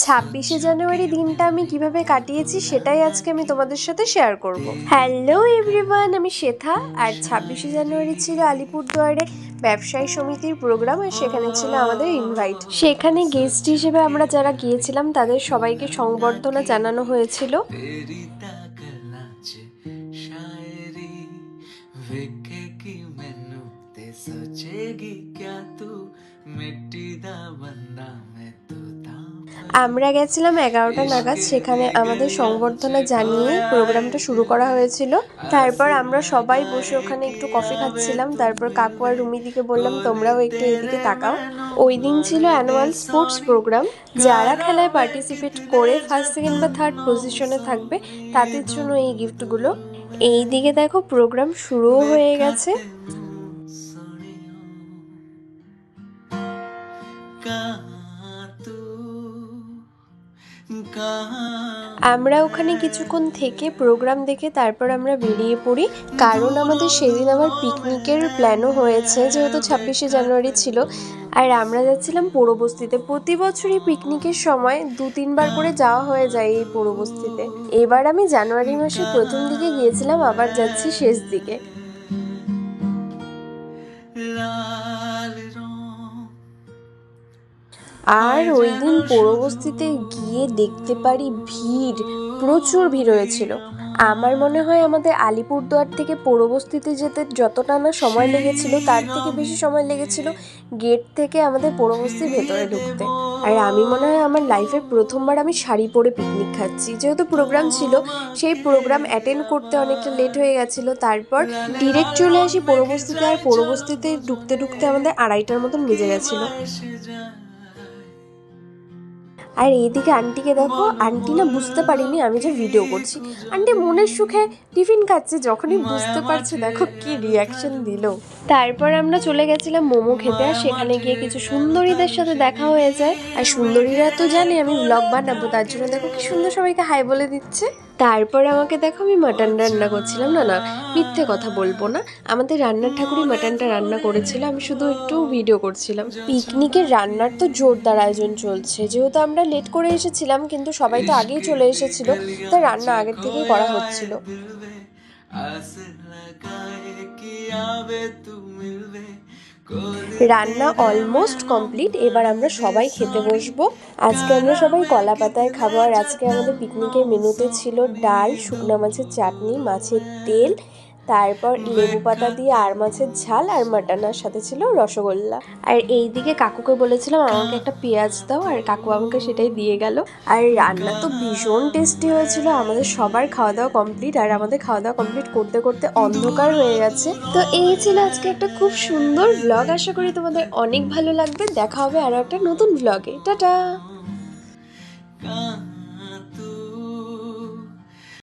26শে জানুয়ারি দিনটা আমি কিভাবে কাটিয়েছি সেটাই আজকে আমি তোমাদের সাথে শেয়ার করব। হ্যালো এভরিওয়ান, আমি শেথা। আর 26শে জানুয়ারি ছিল আলিপুরদুয়ারে ব্যবসায়ী সমিতির প্রোগ্রাম, আর সেখানে ছিল আমাদের ইনভাইট। সেখানে গেস্ট হিসেবে আমরা যারা গিয়েছিলাম তাদের সবাইকে সংবর্ধনা জানানো হয়েছিল। আমরা গেছিলাম 11টা নাগাদ। সেখানে আমাদের সংবর্ধনা জানিয়ে প্রোগ্রামটা শুরু করা হয়েছিল। তারপর আমরা সবাই বসে ওখানে একটু কফি খাচ্ছিলাম। তারপর কাকু আর রুমিদিকে বললাম তোমরাও একটু এদিকে তাকাও। ওই দিন ছিল অ্যানুয়াল স্পোর্টস প্রোগ্রাম। যারা খেলায় পার্টিসিপেট করে ফার্স্ট সেকেন্ড বা থার্ড পজিশনে থাকবে তাদের জন্য এই গিফটগুলো। এই দিকে দেখো প্রোগ্রাম শুরুও হয়ে গেছে। আমরা ওখানে কিছুক্ষণ থেকে প্রোগ্রাম দেখে তারপর আমরা বেরিয়ে পড়ি, কারণ আমাদের সেদিন আবার পিকনিকের প্ল্যানও হয়েছে, যেহেতু 26শে জানুয়ারি ছিল। আর আমরা যাচ্ছিলাম পোড়োবস্তিতে। প্রতি বছরই পিকনিকের সময় 2-3বার করে যাওয়া হয়ে যায় এই পোড়োবস্তিতে। এবার আমি জানুয়ারি মাসের প্রথম দিকে গিয়েছিলাম, আবার যাচ্ছি শেষ দিকে। আর ওই দিন পোড়োবস্তিতে গিয়ে দেখতে পারি প্রচুর ভিড় হয়েছিল। আমার মনে হয় আমাদের আলিপুরদুয়ার থেকে পোড়োবস্তিতে যেতে যতটা না সময় লেগেছিল তার থেকে বেশি সময় লেগেছিল গেট থেকে আমাদের পোড়োবস্তির ভেতরে ঢুকতে। আর আমি মনে হয় আমার লাইফের প্রথমবার আমি শাড়ি পরে পিকনিক খাচ্ছি, যেহেতু প্রোগ্রাম ছিল। সেই প্রোগ্রাম অ্যাটেন্ড করতে অনেকটা লেট হয়ে গেছিলো। তারপর ডিরেক্ট চলে আসি পোড়োবস্তিতে। আর পোড়োবস্তিতে ঢুকতে ঢুকতে আমাদের 2:30টার মতন বেজে গেছিলো। আর এইদিকে আন্টিকে দেখো, আন্টি না বুঝতে পারিনি আমি যে ভিডিও করছি। আন্টি মনের সুখে টিফিন খাচ্ছে, যখনই বুঝতে পারছে দেখো কি রিয়াকশন দিল। তারপর আমরা চলে গেছিলাম মোমো খেতে। আর সেখানে গিয়ে কিছু সুন্দরীদের সাথে দেখা হয়ে যায়। আর সুন্দরীরা তো জানে আমি ব্লগ বানাবো, তার জন্য দেখো কি সুন্দর সবাইকে হাই বলে দিচ্ছে। তারপরে আমাকে দেখো আমি মাটন রান্না করছিলাম। না মিথ্যে কথা বলবো না, আমাদের রান্নার ঠাকুরই মাটনটা রান্না করেছিল, আমি শুধু একটু ভিডিও করছিলাম। পিকনিকের রান্নার তো জোরদার আয়োজন চলছে, যেহেতু আমরা লেট করে এসেছিলাম, কিন্তু সবাই তো আগেই চলে এসেছিল, তাই রান্না আগের থেকেই করা হচ্ছিল। রান্না অলমোস্ট কমপ্লিট, এবার আমরা সবাই খেতে বসবো। আজকে আমরা সবাই কলা পাতায় খাবো। আর আজকে আমাদের পিকনিকের মেনুতে ছিল ডাল, শুকনো মাছের চাটনি, মাছের তেল, তারপর লেবু পাতা দিয়ে আর মাছের ঝাল, আর মাটনের সাথে ছিল রসগোল্লা। আর এইদিকে কাকুকে বলেছিলাম আমাকে একটা পেঁয়াজ দাও, আর কাকু আমাকে সেটাই দিয়ে গেল। আর রান্না তো ভীষণ টেস্টি হয়েছিল। আমাদের সবার খাওয়া দাওয়া কমপ্লিট, আর আমাদের খাওয়া দাওয়া কমপ্লিট করতে করতে অন্ধকার হয়ে গেছে। তো এই ছিল আজকে একটা খুব সুন্দর ভ্লগ। আশা করি তোমাদের অনেক ভালো লাগবে। দেখা হবে আরো একটা নতুন ভ্লগে। টাটা।